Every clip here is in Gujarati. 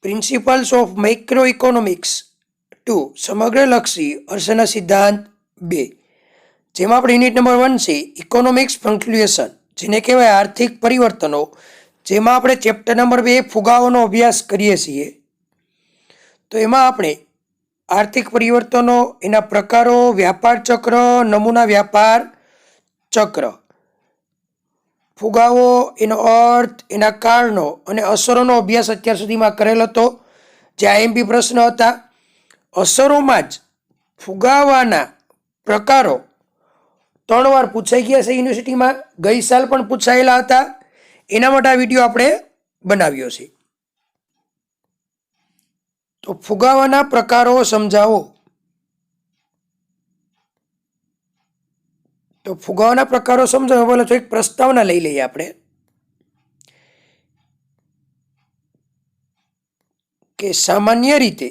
પ્રિન્સિપલ્સ ઓફ માઇક્રો ઇકોનોમિક્સ 2 સમગ્રલક્ષી અર્થના સિદ્ધાંત 2, જેમાં આપણે યુનિટ નંબર 1 છે ઇકોનોમિક્સ ફ્લક્ચ્યુએશન, જેને કહેવાય આર્થિક પરિવર્તનો, જેમાં આપણે ચેપ્ટર નંબર 2 ફુગાવાનો અભ્યાસ કરીએ છીએ. તો એમાં આપણે આર્થિક પરિવર્તનો, એના પ્રકારો, વ્યાપાર ચક્ર, નમૂના વ્યાપાર ચક્ર, ફુગાવો, એનો અર્થ, એના કારણો અને અસરોનો અભ્યાસ અત્યાર સુધીમાં કરેલ હતો, જે આઈએમપી પ્રશ્ન હતા. અસરોમાં જ ફુગાવાના પ્રકારો 3 વાર પૂછાઈ ગયા છે યુનિવર્સિટીમાં, ગઈ સાલ પણ પૂછાયેલા હતા. એના માટે આ વિડીયો આપણે બનાવ્યો છે. તો ફુગાવાના પ્રકારો સમજાવો. તો ફુગાવાના પ્રકારો સમજાવો બોલો તો એક પ્રસ્તાવના લઈ લઈએ આપણે કે સામાન્ય રીતે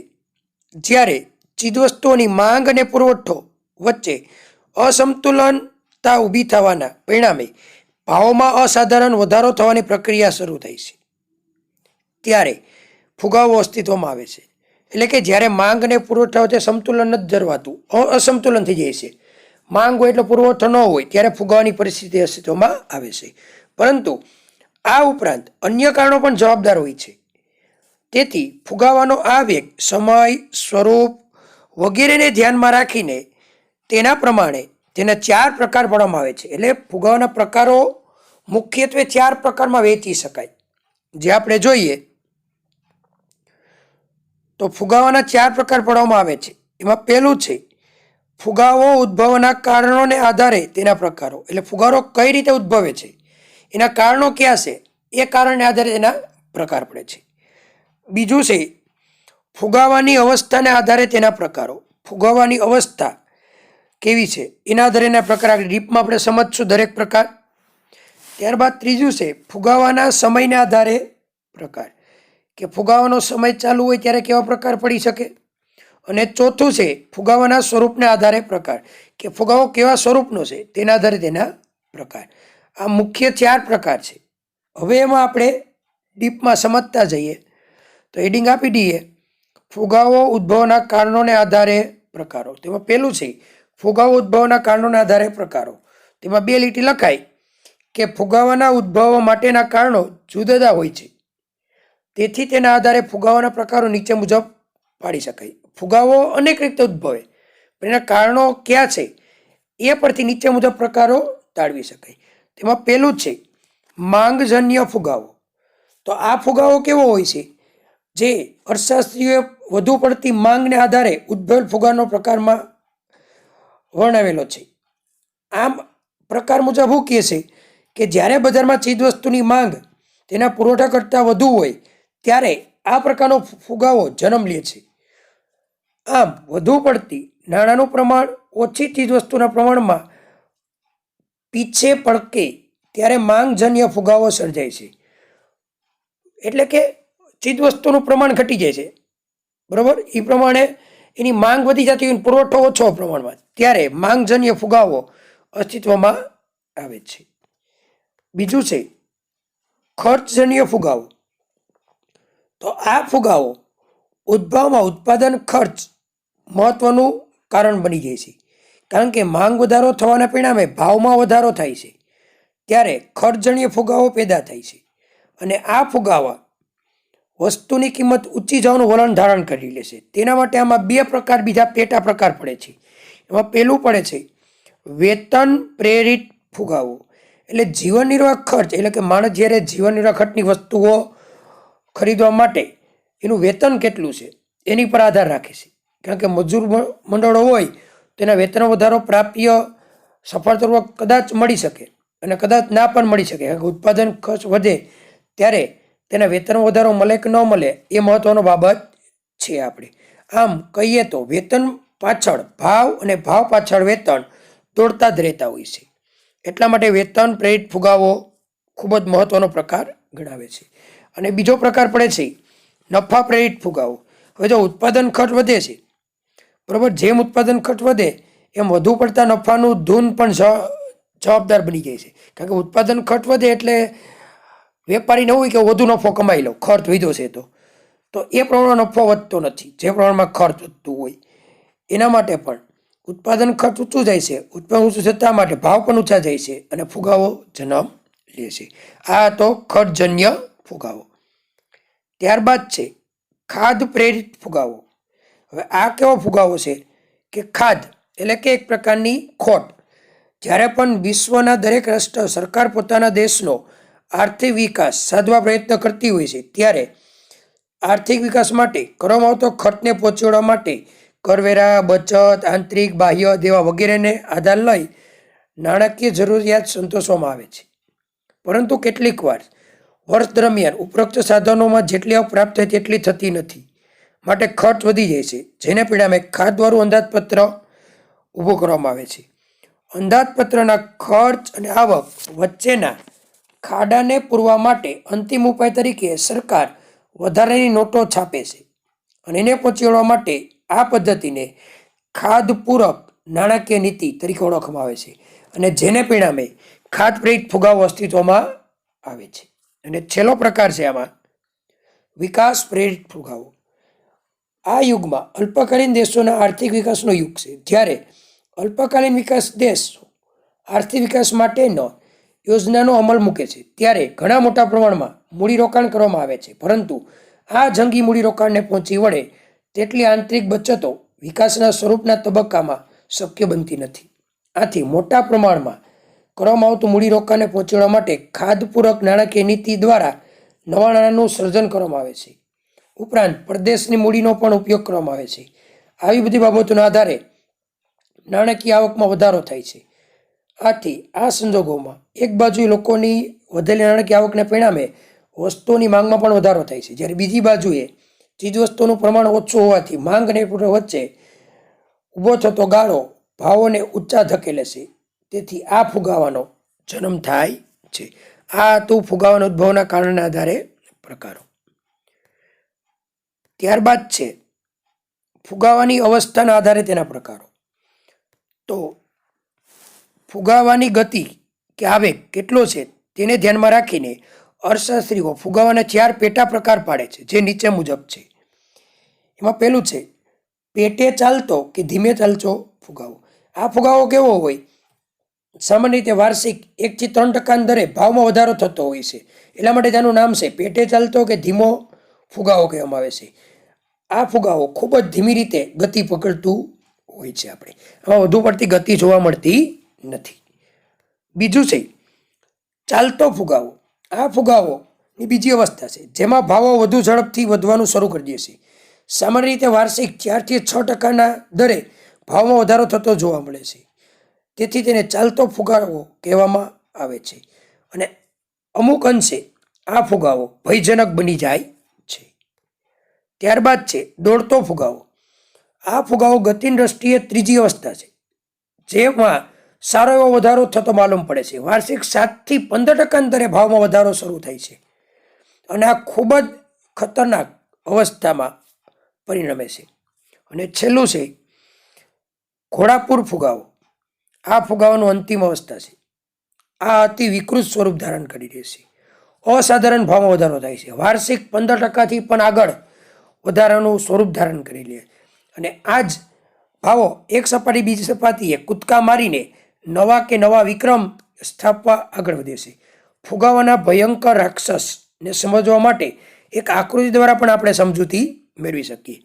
જ્યારે ચીજવસ્તુઓની માંગ અને પુરવઠો વચ્ચે અસમતુલનતા ઊભી થવાના પરિણામે ભાવોમાં અસાધારણ વધારો થવાની પ્રક્રિયા શરૂ થાય છે, ત્યારે ફુગાવો અસ્તિત્વમાં આવે છે. એટલે કે જ્યારે માંગ અને પુરવઠા વચ્ચે સંતુલન નથી જળવાતું, અસમતુલન થઈ જાય છે, માંગ હોય એટલે પુરવઠો ન હોય, ત્યારે ફુગાવાની પરિસ્થિતિ અસ્તિત્વમાં આવે છે. પરંતુ આ ઉપરાંત અન્ય કારણો પણ જવાબદાર હોય છે. તેથી ફુગાવાનો આ વેગ, સમય, સ્વરૂપ વગેરેને ધ્યાનમાં રાખીને તેના પ્રમાણે તેના 4 પ્રકાર પાડવામાં આવે છે. એટલે ફુગાવાના પ્રકારો મુખ્યત્વે 4 પ્રકારમાં વહેંચી શકાય. જે આપણે જોઈએ તો ફુગાવાના 4 પ્રકાર પાડવામાં આવે છે. એમાં પહેલું છે ફુગાવો ઉદ્ભવના કારણોને આધારે તેના પ્રકારો. એટલે ફુગાવો કઈ રીતે ઉદ્ભવે છે, એના કારણો ક્યાં છે, એ કારણને આધારે તેના પ્રકાર પડે છે. બીજું છે ફુગાવાની અવસ્થાને આધારે તેના પ્રકારો. ફુગાવાની અવસ્થા કેવી છે એના આધારે એના પ્રકાર ડીપમાં આપણે સમજશું દરેક પ્રકાર. ત્યારબાદ ત્રીજું છે ફુગાવાના સમયને આધારે પ્રકાર, કે ફુગાવાનો સમય ચાલુ હોય ત્યારે કેવા પ્રકાર પડી શકે. અને ચોથું છે ફુગાવાના સ્વરૂપને આધારે પ્રકાર, કે ફુગાવો કેવા સ્વરૂપનો છે તેના આધારે તેના પ્રકાર. આ મુખ્ય 4 પ્રકાર છે. હવે એમાં આપણે ડીપમાં સમજતા જઈએ. તો હેડિંગ આપી દઈએ ફુગાવો ઉદ્ભવના કારણોને આધારે પ્રકારો. તેમાં પહેલું છે ફુગાવો ઉદ્ભવના કારણોને આધારે પ્રકારો. તેમાં 2 લીટી લખાય કે ફુગાવાના ઉદ્ભવ માટેના કારણો જુદા જુદા હોય છે, તેથી તેના આધારે ફુગાવાના પ્રકારો નીચે મુજબ પાડી શકાય. ફુગાવો અનેક રીતે ઉદ્ભવે, પણ એના કારણો ક્યાં છે એ પરથી નીચે મુજબ પ્રકારો તાળવી શકાય. તેમાં પહેલું છે માંગજન્ય ફુગાવો. તો આ ફુગાવો કેવો હોય છે, જે અર્થશાસ્ત્રીઓએ વધુ પડતી માંગને આધારે ઉદ્ભવેલ ફુગાવાનો પ્રકારમાં વર્ણવેલો છે. આમ પ્રકાર મુજબ શું કહે છે કે જ્યારે બજારમાં ચીજવસ્તુની માંગ તેના પુરવઠા કરતાં વધુ હોય ત્યારે આ પ્રકારનો ફુગાવો જન્મ લે છે. આમ વધુ પડતી નાણાંનું પ્રમાણ ઓછી ચીજવસ્તુના પ્રમાણમાં પીછે પડકે ત્યારે માંગજન્ય ફુગાવો સર્જાય છે. એટલે કે ચીજવસ્તુનું પ્રમાણ ઘટી જાય છે, બરાબર, એ પ્રમાણે એની માંગ વધી જતી હોય, પુરવઠો ઓછો પ્રમાણમાં, ત્યારે માંગજન્ય ફુગાવો અસ્તિત્વમાં આવે છે. બીજું છે ખર્ચજન્ય ફુગાવો. તો આ ફુગાવો ઉદ્ભવમાં ઉત્પાદન ખર્ચ મહત્વનું કારણ બની જાય છે, કારણ કે માંગ વધારો થવાના પરિણામે ભાવમાં વધારો થાય છે, ત્યારે ખર્ચજન્ય ફુગાવો પેદા થાય છે. અને આ ફુગાવા વસ્તુની કિંમત ઊંચી જવાનું વલણ ધારણ કરી લે છે. તેના માટે આમાં 2 પ્રકાર, બીજા પેટા પ્રકાર પડે છે. એમાં પહેલું પડે છે વેતન પ્રેરિત ફુગાવો. એટલે જીવન નિર્વાહ ખર્ચ, એટલે કે માણસ જ્યારે જીવન નિર્વાહ ખર્ચની વસ્તુઓ ખરીદવા માટે એનું વેતન કેટલું છે એની પર આધાર રાખે છે. કારણ કે મજૂર મંડળો હોય તેના વેતન વધારો પ્રાપ્ય સફળતાપૂર્વક કદાચ મળી શકે અને કદાચ ના પણ મળી શકે. કારણ કે ઉત્પાદન ખર્ચ વધે ત્યારે તેના વેતન વધારો મળે કે ન મળે એ મહત્વનો બાબત છે આપણે. આમ કહીએ તો વેતન પાછળ ભાવ અને ભાવ પાછળ વેતન દોડતા જ રહેતા હોય છે. એટલા માટે વેતન પ્રેરિત ફુગાવો ખૂબ જ મહત્વનો પ્રકાર ગણાવે છે. અને બીજો પ્રકાર પડે છે નફા પ્રેરિત ફુગાવો. હવે જો ઉત્પાદન ખર્ચ વધે છે, બરાબર, જેમ ઉત્પાદન ખર્ચ વધે એમ વધુ પડતા નફાનું ધૂન પણ જવાબદાર બની જાય છે. કારણ કે ઉત્પાદન ખર્ચ વધે એટલે વેપારીને હોય કે વધુ નફો કમાઈ લો, ખર્ચ વધ્યો છે તો તો એ પ્રમાણમાં નફો વધતો નથી જે પ્રમાણમાં ખર્ચ વધતું હોય. એના માટે પણ ઉત્પાદન ખર્ચ ઊંચું જાય છે, ઉત્પાદન ઊંચું થતા માટે ભાવ પણ ઊંચા જાય છે અને ફુગાવો જન્મ લે છે. આ તો ખર્ચજન્ય ફુગાવો. ત્યારબાદ છે ખાદ પ્રેરિત ફુગાવો. હવે આ કેવો ફુગાવો છે કે ખાદ એટલે કે એક પ્રકારની ખોટ. જ્યારે પણ વિશ્વના દરેક રાષ્ટ્ર સરકાર પોતાના દેશનો આર્થિક વિકાસ સાધવા પ્રયત્ન કરતી હોય છે ત્યારે આર્થિક વિકાસ માટે કરવામાં આવતો ખર્ચને પહોંચી વળવા માટે કરવેરા, બચત, આંતરિક, બાહ્ય દેવા વગેરેને આધાર લઈ નાણાકીય જરૂરિયાત સંતોષવામાં આવે છે. પરંતુ કેટલીક વાર વર્ષ દરમિયાન ઉપરોક્ત સાધનોમાં જેટલી આવક પ્રાપ્ત થાય તેટલી થતી નથી, માટે ખર્ચ વધી જાય છે, જેને પરિણામે ખાધવાળું અંદાજપત્ર ઊભું કરવામાં આવે છે. અંદાજપત્રના ખર્ચ અને આવક વચ્ચેના ખાડાને પૂરવા માટે અંતિમ ઉપાય તરીકે સરકાર વધારાની નોટો છાપે છે અને એને પહોંચી વળવા માટે આ પદ્ધતિને ખાધપૂરક નાણાકીય નીતિ તરીકે ઓળખવામાં આવે છે અને જેને પરિણામે ખાદ પ્રેરિત ફુગાવો અસ્તિત્વમાં આવે છે. અને છેલ્લો પ્રકાર છે આમાં વિકાસ પ્રેરિત ફુગાવો. આ યુગમાં અલ્પકાલીન દેશોના આર્થિક વિકાસનો યુગ છે. જ્યારે અલ્પકાલીન વિકાસ દેશો આર્થિક વિકાસ માટેનો યોજનાનો અમલ મૂકે છે ત્યારે ઘણા મોટા પ્રમાણમાં મૂડીરોકાણ કરવામાં આવે છે, પરંતુ આ જંગી મૂડીરોકાણને પહોંચી વળે તેટલી આંતરિક બચતો વિકાસના સ્વરૂપના તબક્કામાં શક્ય બનતી નથી. આથી મોટા પ્રમાણમાં કરવામાં આવતું મૂડીરોકાણને પહોંચી વળવા માટે ખાધપૂરક નાણાકીય નીતિ દ્વારા નવા નાણાંનું સર્જન કરવામાં આવે છે. ઉપરાંત પરદેશની મૂડીનો પણ ઉપયોગ કરવામાં આવે છે. આવી બધી બાબતોના આધારે નાણાકીય આવકમાં વધારો થાય છે. આથી આ સંજોગોમાં એક બાજુ લોકોની વધેલી નાણાકીય આવકને પરિણામે વસ્તુઓની માંગમાં પણ વધારો થાય છે, જ્યારે બીજી બાજુએ ચીજવસ્તુઓનું પ્રમાણ ઓછું હોવાથી માંગ અને પુરવઠા વચ્ચે ઊભો થતો ગાળો ભાવોને ઊંચા ધકેલે છે. તેથી આ ફુગાવાનો જન્મ થાય છે. આ હતું ફુગાવાના ઉદ્ભવના કારણના આધારે પ્રકારો. ત્યારબાદ છે ફુગાવાની અવસ્થાના આધારે તેના પ્રકારો. તો ફુગાવાની ગતિ કે આવેગ કેટલો છે તેને ધ્યાનમાં રાખીને અર્થશાસ્ત્રીઓ ફુગાવાના 4 પેટા પ્રકાર પાડે છે, જે નીચે મુજબ છે. એમાં પહેલું છે પેટે ચાલતો કે ધીમે ચાલતો ફુગાવો. આ ફુગાવો કેવો હોય? સામાન્ય રીતે વાર્ષિક 1 થી 3% દરે ભાવમાં વધારો થતો હોય છે, એટલા માટે તેનું નામ છે પેટે ચાલતો કે ધીમો ફુગાવો કહેવામાં આવે છે. આ ફુગાવો ખૂબ જ ધીમી રીતે ગતિ પકડતું હોય છે. આપણે આમાં વધુ પડતી ગતિ જોવા મળતી નથી. બીજું છે ચાલતો ફુગાવો. આ ફુગાવોની બીજી અવસ્થા છે જેમાં ભાવો વધુ ઝડપથી વધવાનું શરૂ કરી દે છે. સામાન્ય રીતે વાર્ષિક 4 થી 6%ના દરે ભાવમાં વધારો થતો જોવા મળે છે, તેથી તેને ચાલતો ફુગાવો કહેવામાં આવે છે. અને અમુક અંશે આ ફુગાવો ભયજનક બની જાય છે. ત્યારબાદ છે દોડતો ફુગાવો. આ ફુગાવો ગતિની દ્રષ્ટિએ ત્રીજી અવસ્થા છે, જેમાં સારો એવો વધારો થતો માલુમ પડે છે. વાર્ષિક 7 થી 15% દરે ભાવમાં વધારો શરૂ થાય છે અને આ ખૂબ જ ખતરનાક અવસ્થામાં પરિણમે છે. અને છેલ્લું છે ઘોડાપૂર ફુગાવો. આ ફુગાવાનો અંતિમ અવસ્થા છે. આ અતિ વિકૃત સ્વરૂપ ધારણ કરી રહે છે. અસાધારણ ભાવમાં વધારો થાય છે. વાર્ષિક 15%થી પણ આગળ વધારાનું સ્વરૂપ ધારણ કરી લે અને આ જ ભાવો એક સપાટી બીજી સપાટીએ કૂદકા મારીને નવા વિક્રમ સ્થાપવા આગળ વધે છે. ફુગાવાના ભયંકર રાક્ષસને સમજવા માટે એક આકૃતિ દ્વારા પણ આપણે સમજૂતી મેળવી શકીએ.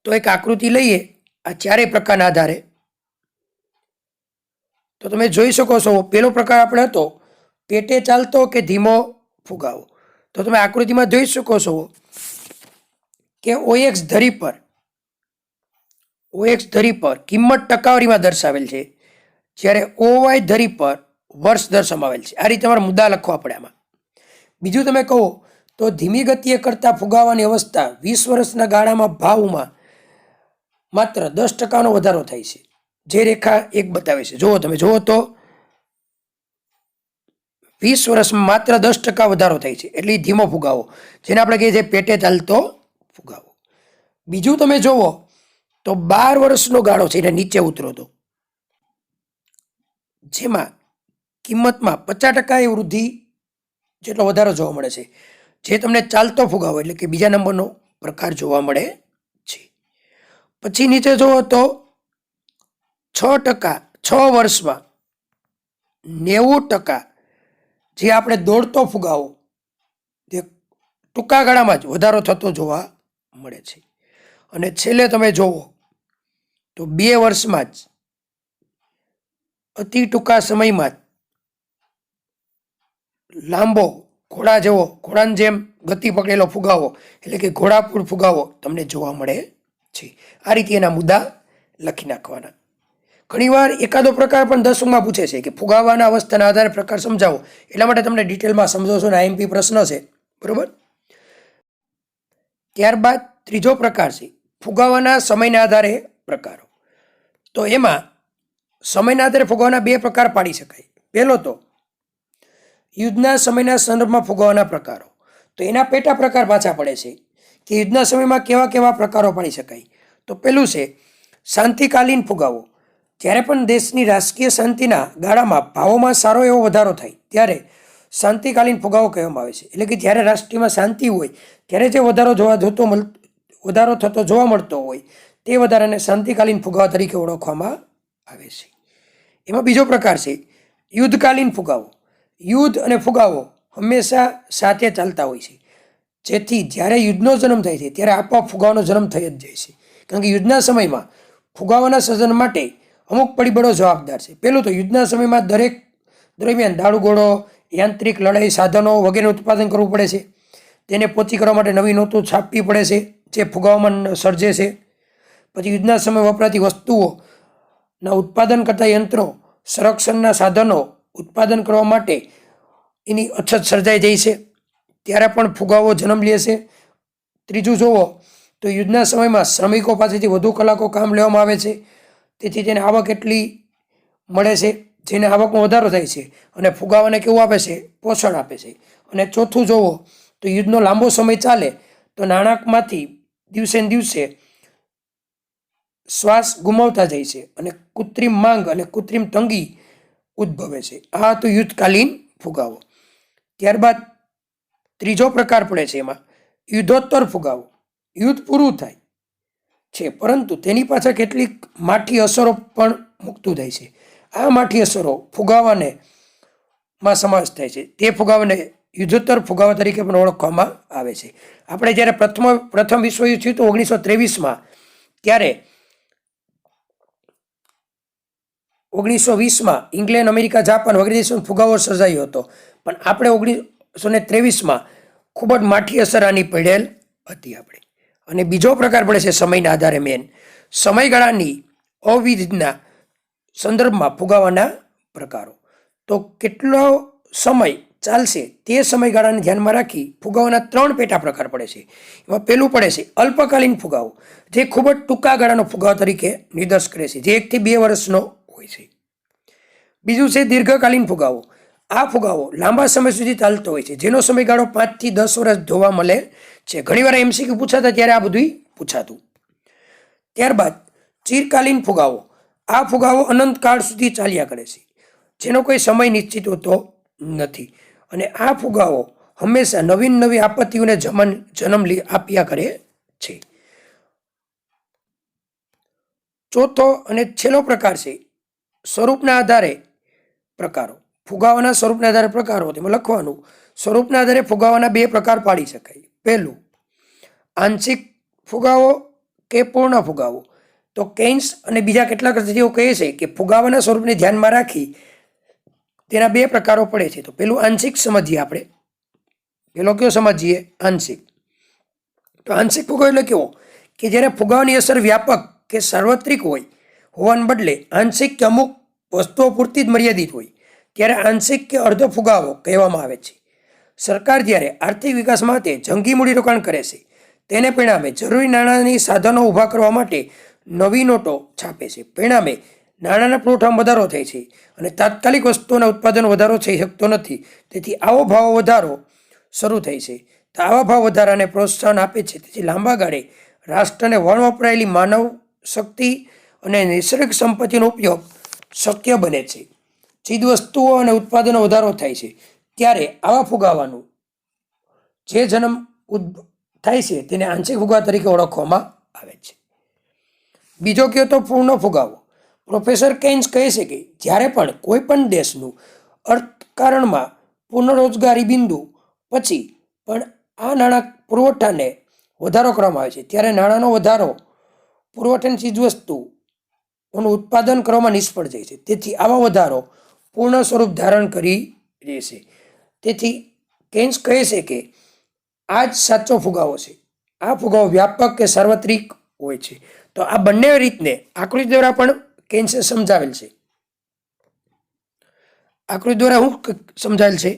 તો એક આકૃતિ લઈએ આ 4 પ્રકારના આધારે. તો તમે જોઈ શકો છો પહેલો પ્રકાર આપણે હતો પેટે ચાલતો કે ધીમો ફુગાવો. તો તમે આકૃતિમાં જોઈ શકો છો કે OX ધરી પર કિંમત ટકાવારીમાં દર્શાવેલ છે, જ્યારે OY ધરી પર વર્ષ દર્શાવેલ છે. આ રીતે તમારે મુદ્દા લખવા પડે આમાં. બીજું તમે કહો તો ધીમી ગતિએ કરતા ફુગાવાની અવસ્થા 20 વર્ષના ગાળામાં ભાવમાં માત્ર 10%નો વધારો થાય છે, જે રેખા 1 બતાવે છે. તમે જુઓ તો 20 વર્ષમાં માત્ર 10% વધારો થાય છે, એટલે ધીમો ફુગાવો, જેને આપણે કહીએ છીએ પેટે ચાલતો ફુગાવો. બીજું તમે જુઓ તો 12 વર્ષનો ગાળો છે, એને નીચે ઉતરો તો જેમાં કિંમતમાં 50% વૃદ્ધિ જેટલો વધારો જોવા મળે છે, જે તમને ચાલતો ફુગાવો એટલે કે બીજા નંબરનો પ્રકાર જોવા મળે છે. પછી નીચે જુઓ તો 6%, 6 વર્ષમાં 90% જે આપણે દોડતો ફુગાવો જે ટૂંકા ગાળામાં જ વધારો થતો જોવા મળે છે. અને છેલ્લે તમે જુઓ તો 2 વર્ષમાં જ અતિ ટૂંકા સમયમાં જ લાંબો ઘોડાની જેમ ગતિ પકડેલો ફુગાવો એટલે કે ઘોડાપૂર ફુગાવો તમને જોવા મળે છે. આ રીતે એના મુદ્દા લખી નાખવાના. ઘણીવાર એકાદો પ્રકાર પણ 10માં પૂછે છે કે ફુગાવાના અવસ્થાના આધારે પ્રકાર સમજાવો, એટલા માટે તમને ડિટેલમાં સમજો છો ને IMP પ્રશ્ન છે, બરોબર. ત્યારબાદ ત્રીજો પ્રકાર છે ફુગાવાના સમયના આધારે પ્રકારો. તો એમાં સમયના આધારે ફુગાવાના 2 પ્રકાર પાડી શકાય. પહેલો તો યુદ્ધના સમયના સંદર્ભમાં ફુગાવાના પ્રકારો. તો એના પેટા પ્રકાર પાછા પડે છે કે યુદ્ધના સમયમાં કેવા કેવા પ્રકારો પાડી શકાય. તો પહેલું છે શાંતિકાલીન ફુગાવો. જ્યારે પણ દેશની રાજકીય શાંતિના ગાળામાં ભાવોમાં સારો એવો વધારો થાય ત્યારે શાંતિકાલીન ફુગાવો કહેવામાં આવે છે. એટલે કે જ્યારે રાષ્ટ્રીયમાં શાંતિ હોય ત્યારે જે વધારો થતો જોવા મળતો હોય તે વધારાને શાંતિકાલીન ફુગાવા તરીકે ઓળખવામાં આવે છે. એમાં બીજો પ્રકાર છે યુદ્ધકાલીન ફુગાવો. યુદ્ધ અને ફુગાવો હંમેશા સાથે ચાલતા હોય છે, જેથી જ્યારે યુદ્ધનો જન્મ થાય છે ત્યારે આપોઆપ ફુગાવાનો જન્મ થઈ જ જાય છે. કારણ કે યુદ્ધના સમયમાં ફુગાવાના સર્જન માટે અમુક પરિબળો જવાબદાર છે. પહેલું તો યુદ્ધના સમયમાં દરેક દરમિયાન દારૂગોળો, યાંત્રિક લડાઈ સાધનો વગેરેનું ઉત્પાદન કરવું પડે છે. તેને પહોંચી કરવા માટે નવી નોટો છાપવી પડે છે જે ફુગાવામાં સર્જે છે. પછી યુદ્ધના સમયે વપરાતી વસ્તુઓના ઉત્પાદન કરતા યંત્રો, સંરક્ષણના સાધનો ઉત્પાદન કરવા માટે એની અછત સર્જાઈ જાય છે, ત્યારે પણ ફુગાવો જન્મ લે છે. ત્રીજું જુઓ તો યુદ્ધના સમયમાં શ્રમિકો પાસેથી વધુ કલાકો કામ લેવામાં આવે છે, તેથી તેને આવક એટલી મળે છે જેને આવકમાં વધારો થાય છે અને ફુગાવાને કેવું આપે છે? પોષણ આપે છે. અને ચોથું જુઓ તો યુદ્ધનો લાંબો સમય ચાલે તો નાણાંમાંથી દિવસે ને દિવસે શ્વાસ ગુમાવતા જાય છે અને કૃત્રિમ માંગ અને કૃત્રિમ તંગી ઉદ્ભવે છે. આ તો યુદ્ધકાલીન ફુગાવો. ત્યારબાદ ત્રીજો પ્રકાર પડે છે એમાં યુદ્ધોત્તર ફુગાવો. યુદ્ધ પૂરું થાય છે પરંતુ તેની પાછળ કેટલીક માઠી અસરો પણ મૂકતું થાય છે. આ માઠી અસરો ફુગાવાને માં સમાવેશ થાય છે. તે ફુગાવાને યુદ્ધોત્તર ફુગાવા તરીકે પણ ઓળખવામાં આવે છે. આપણે જ્યારે પ્રથમ વિશ્વયુદ્ધ થયું હતું 1923માં, ત્યારે 1920માં ઇંગ્લેન્ડ, અમેરિકા, જાપાન વગેરે દેશોનો ફુગાવો સર્જાયો હતો, પણ આપણે 1923માં ખૂબ જ માઠી અસર આની પડેલ હતી આપણે. અને બીજો પ્રકાર પડે છે સમયના આધારે મેન સમયગાળાની અવિધિના સંદર્ભમાં ફુગાવાના પ્રકારો. તો કેટલો સમય ચાલશે તે સમયગાળાને ધ્યાનમાં રાખી ફુગાવાના 3 પેટા પ્રકાર પડે છે. એમાં પહેલું પડે છે અલ્પકાલીન ફુગાવો, જે ખૂબ જ ટૂંકા ગાળાનો ફુગાવો તરીકે નિર્દેશ કરે છે, જે 1 થી 2 વર્ષનો હોય છે. બીજું છે દીર્ઘકાલીન ફુગાવો. આ ફુગાવો લાંબા સમય સુધી ચાલતો હોય છે, જેનો સમયગાળો 5 થી 10 વર્ષ જોવા મળે છે. ઘણીવાર MCQ પૂછાતા ત્યારે આ બધું પૂછાતું. ત્યારબાદ ચિરકાલીન ફુગાવો. આ ફુગાવો અનંતકાળ સુધી ચાલ્યા કરે છે, જેનો કોઈ સમય નિશ્ચિત હોતો નથી. અને આ ફુગાવો હંમેશા નવી આપત્તિઓને જન્મ આપ્યા કરે છે. ચોથો અને છેલ્લો પ્રકાર છે સ્વરૂપના આધારે પ્રકારો. ફુગાવાના સ્વરૂપના આધારે પ્રકારો તેમાં લખવાનું. સ્વરૂપના આધારે ફુગાવાના 2 પ્રકાર પાડી શકાય. પહેલું આંશિક ફુગાવો કે પૂર્ણ ફુગાવો. તો કેન્સ અને બીજા કેટલાક અર્થીઓ કહે છે કે ફુગાવાના સ્વરૂપને ધ્યાનમાં રાખી તેના 2 પ્રકારો પડે છે. તો પેલું આંશિક સમજીએ આપણે. પેલો કયો સમજીએ? આંશિક. તો આંશિક ફુગાવો એટલે કેવો? કે જ્યારે ફુગાવાની અસર વ્યાપક કે સાર્વત્રિક હોવાને બદલે આંશિક કે અમુક વસ્તુઓ પૂરતી જ મર્યાદિત હોય, ત્યારે આંશિક કે અર્ધ ફુગાવો કહેવામાં આવે છે. સરકાર જ્યારે આર્થિક વિકાસ માટે જંગી મૂડીરોકાણ કરે છે, તેને પરિણામે જરૂરી નાણાંની સાધનો ઊભા કરવા માટે નવી નોટો છાપે છે. પરિણામે નાણાંના પુરવઠામાં વધારો થાય છે અને તાત્કાલિક વસ્તુઓના ઉત્પાદન વધારો થઈ શકતો નથી. તેથી આવો ભાવ વધારો શરૂ થાય છે. તો આવા ભાવ વધારાને પ્રોત્સાહન આપે છે. તેથી લાંબા ગાળે રાષ્ટ્રને વપરાયેલી માનવ શક્તિ અને નૈસર્ગિક સંપત્તિનો ઉપયોગ શક્ય બને છે. ચીજ વસ્તુઓ અને ઉત્પાદનો વધારો થાય છે, ત્યારે આવા ફુગાવાનું જે જન્મ થાય છે તેને આંશિક ફુગાવા તરીકે ઓળખવામાં આવે છે. બીજો કયો તો પૂર્ણ ફુગાવો. પ્રોફેસર કેન્સ કહે છે કે જ્યારે પણ કોઈ પણ દેશનું અર્થકારણમાં પૂર્ણ બિંદુ પછી પણ આ નાણાં પુરવઠાને વધારો કરવામાં આવે છે ત્યારે નાણાંનો વધારો પુરવઠાની ચીજવસ્તુઓનું ઉત્પાદન કરવામાં નિષ્ફળ જાય છે. તેથી આવા વધારો પૂર્ણ સ્વરૂપ ધારણ કરી રહેશે. તેથી કેન્સ કહે છે કે આ જ સાચો ફુગાવો છે. આ ફુગાવો વ્યાપક કે સાર્વત્રિક હોય છે. તો આ બંને રીતને આકૃતિ દ્વારા પણ કેન્સે સમજાવેલ છે. આકૃતિ દ્વારા શું સમજાવેલ છે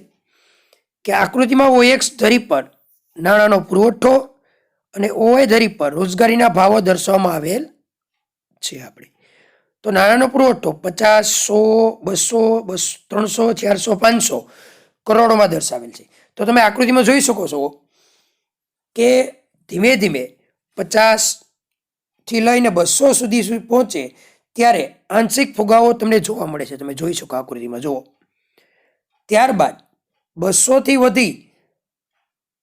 કે આકૃતિમાં OX ધરી પર નાણાંનો પુરવઠો અને OY ધરી પર રોજગારીના ભાવો દર્શાવવામાં આવેલ છે. આપણે તો નાણાંનો પુરવઠો 50, 100, 200, 300, 400, 500 કરોડોમાં દર્શાવેલ છે. તો તમે આકૃતિમાં જોઈ શકો છો કે ધીમે ધીમે 50થી લઈને 200 સુધી પહોંચે ત્યારે આંશિક ફુગાવો તમને જોવા મળે છે. તમે જોઈ શકો આકૃતિમાં જુઓ. ત્યારબાદ 200થી વધી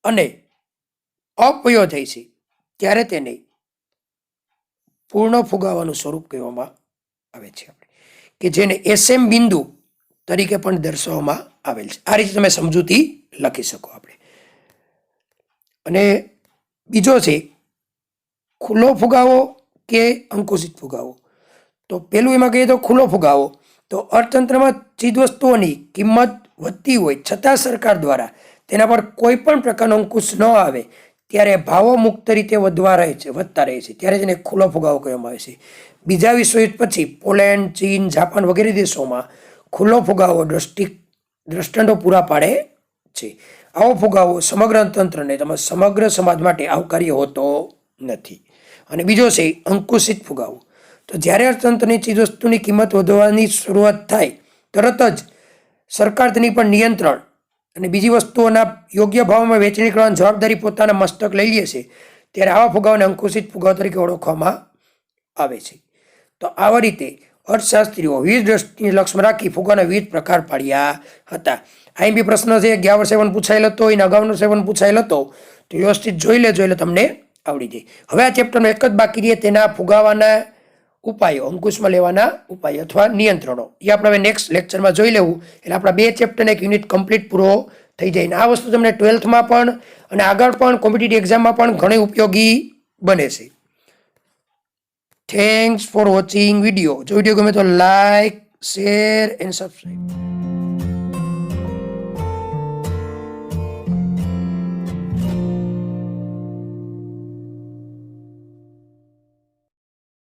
અને અપવ્યય થાય છે ત્યારે તેને પૂર્ણ ફુગાવાનું સ્વરૂપ કહેવામાં આવે છે કે જેને SM બિંદુ તરીકે પણ દર્શાવવામાં આવેલ છે. આ રીતે તમે સમજૂતી લખી શકો આપણે. અને બીજો છે ખુલ્લો ફુગાવો કે અંકુશિત ફુગાવો. તો પેલું એમાં કહીએ તો ખુલ્લો ફુગાવો. તો અર્થતંત્રમાં ચીજવસ્તુઓની કિંમત વધતી હોય છતાં સરકાર દ્વારા તેના પર કોઈ પણ પ્રકારનો અંકુશ ન આવે ત્યારે ભાવો મુક્ત રીતે વધતા રહે છે ત્યારે તેને ખુલ્લો ફુગાવો કહેવામાં આવે છે. બીજા વિશ્વયુદ્ધ પછી પોલેન્ડ, ચીન, જાપાન વગેરે દેશોમાં ખુલ્લો ફુગાવો દ્રષ્ટાંતો પૂરા પાડે છે. આવો ફુગાવો સમગ્ર તંત્રને તેમજ સમગ્ર સમાજ માટે આવકાર્ય હોતો નથી. અને બીજો છે અંકુશિત ફુગાવો. તો જ્યારે અર્થતંત્રની ચીજવસ્તુની કિંમત વધવાની શરૂઆત થાય તરત જ સરકાર તેની પર નિયંત્રણ અને બીજી વસ્તુઓના યોગ્ય ભાવમાં વેચણી કરવાની જવાબદારી પોતાના મસ્તક લઈ લે છે ત્યારે આવા ફુગાવાને અંકુશિત ફુગાવો તરીકે ઓળખવામાં આવે છે. તો આવા રીતે અર્થશાસ્ત્રીઓ વિવિધ દ્રષ્ટિને લક્ષ્યમાં રાખી ફુગાવાના વિવિધ પ્રકાર પાડ્યા હતા. અહીં બી પ્રશ્ન છે ગયા વર્ષે પણ પૂછાયેલો હતો, એના અગાઉનો પણ પૂછાયેલો હતો. તો વ્યવસ્થિત જોઈ લેજો એટલે તમને આવડી જાય. હવે આ ચેપ્ટરનો એક જ બાકી રહે તેના ફુગાવાના ઉપાયો, અંકુશમાં લેવાના ઉપાયો અથવા નિયંત્રણો. એ આપણે હવે નેક્સ્ટ લેક્ચરમાં જોઈ લેવું એટલે આપણા 2 ચેપ્ટરનો એક યુનિટ કમ્પ્લીટ પૂરો થઈ જાય. આ વસ્તુ તમને 12થમાં પણ અને આગળ પણ કોમ્પિટિટિવ એક્ઝામમાં પણ ઘણી ઉપયોગી બને છે. Thanks for watching video. જો વિડીયો ગમે તો લાઈક, શેર એન્ડ સબસ્ક્રાઈબ.